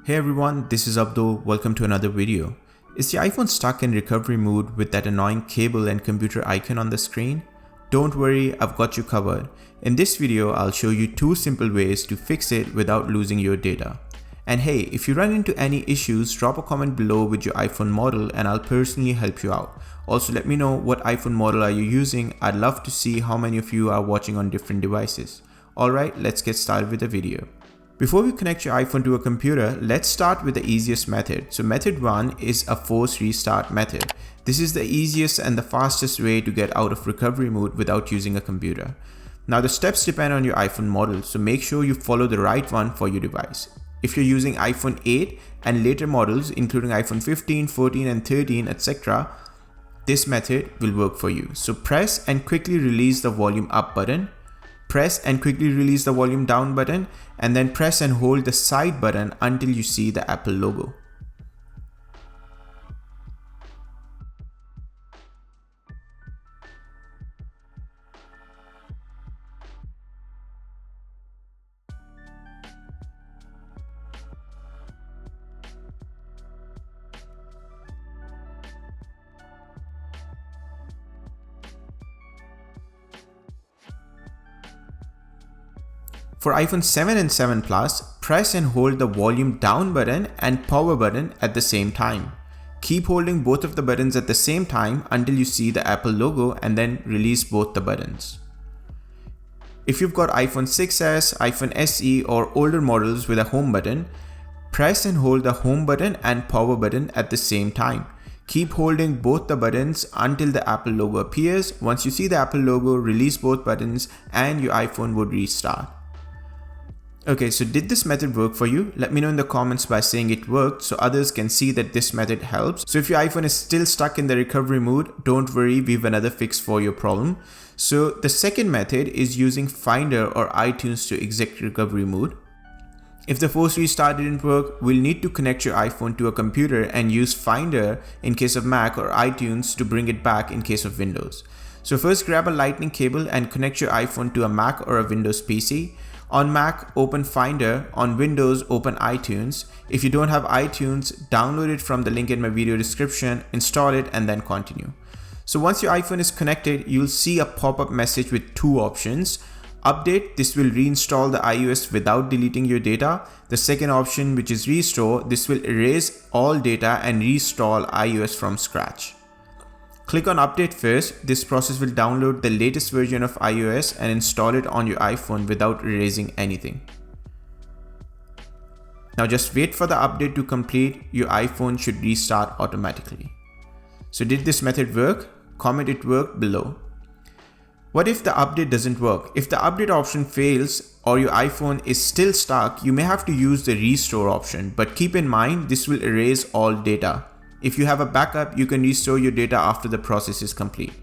Hey everyone, this is Abdul. Welcome to another video. Is the iPhone stuck in recovery mode with that annoying cable and computer icon on the screen? Don't worry, I've got you covered. In this video, I'll show you 2 simple ways to fix it without losing your data. And hey, if you run into any issues, drop a comment below with your iPhone model and I'll personally help you out. Also, let me know what iPhone model are you using. I'd love to see how many of you are watching on different devices. Alright, let's get started with the video. Before we connect your iPhone to a computer, let's start with the easiest method. So method 1 is a force restart method. This is the easiest and the fastest way to get out of recovery mode without using a computer. Now the steps depend on your iPhone model, so make sure you follow the right one for your device. If you're using iPhone 8 and later models including iPhone 15, 14 and 13 etc., this method will work for you. So press and quickly release the volume up button. Press and quickly release the volume down button, and then press and hold the side button until you see the Apple logo. For iPhone 7 and 7 Plus, press and hold the volume down button and power button at the same time. Keep holding both of the buttons at the same time until you see the Apple logo and then release both the buttons. If you've got iPhone 6s, iPhone SE or older models with a home button, press and hold the home button and power button at the same time. Keep holding both the buttons until the Apple logo appears. Once you see the Apple logo, release both buttons and your iPhone would restart. Okay, so did this method work for you? Let me know in the comments by saying it worked so others can see that this method helps. So if your iPhone is still stuck in the recovery mode, don't worry, we have another fix for your problem. So the second method is using Finder or iTunes to exit recovery mode. If the force restart didn't work, we'll need to connect your iPhone to a computer and use Finder in case of Mac or iTunes to bring it back in case of Windows. So first grab a lightning cable and connect your iPhone to a Mac or a Windows PC. On Mac, open Finder. On Windows, open iTunes. If you don't have iTunes, download it from the link in my video description, install it and then continue. So once your iPhone is connected, you'll see a pop-up message with 2 options. Update, this will reinstall the iOS without deleting your data. The second option, which is restore, this will erase all data and reinstall iOS from scratch. Click on update first. This process will download the latest version of iOS and install it on your iPhone without erasing anything. Now just wait for the update to complete. Your iPhone should restart automatically. So did this method work? Comment it worked below. What if the update doesn't work? If the update option fails or your iPhone is still stuck, you may have to use the restore option, but keep in mind this will erase all data. If you have a backup, you can restore your data after the process is complete.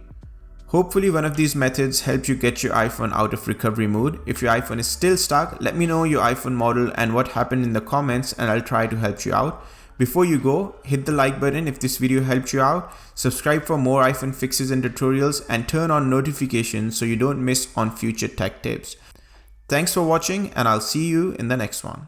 Hopefully one of these methods helps you get your iPhone out of recovery mode. If your iPhone is still stuck, let me know your iPhone model and what happened in the comments and I'll try to help you out. Before you go, hit the like button if this video helped you out, subscribe for more iPhone fixes and tutorials and turn on notifications so you don't miss on future tech tips. Thanks for watching and I'll see you in the next one.